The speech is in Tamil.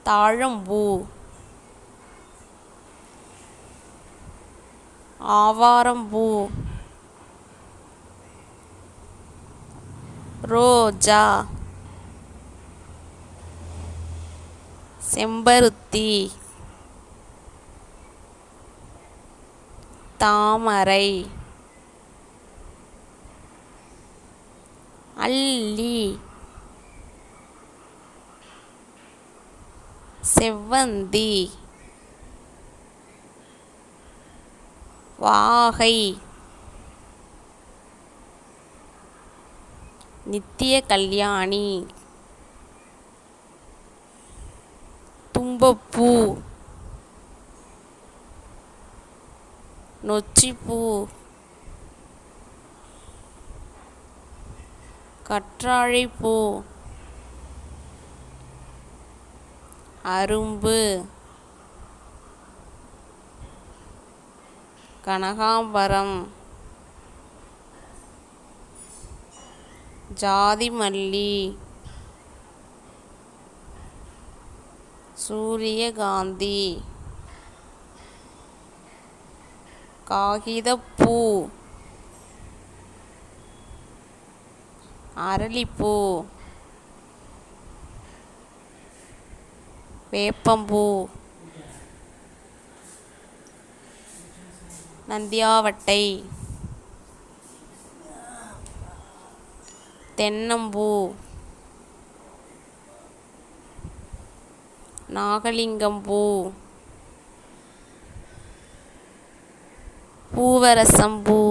தாழம்பூ, ஆவாரம்பூ, ரோஜா, செம்பருத்தி, தாமரை, அல்லி, செவ்வந்தி, வாகை, நித்திய கல்யாணி, தும்பப்பூ, நொச்சிப்பூ, கற்றாழைப்பூ, அரும்பு, கனகாம்பரம், ஜாதிமல்லி, சூரியகாந்தி, காகிதப்பூ, அரளிப்பூ, வேப்பம்பூ, நந்தியாவட்டை, தென்னம்பூ, நாகலிங்கம்பூ, பூவரசம்பூ,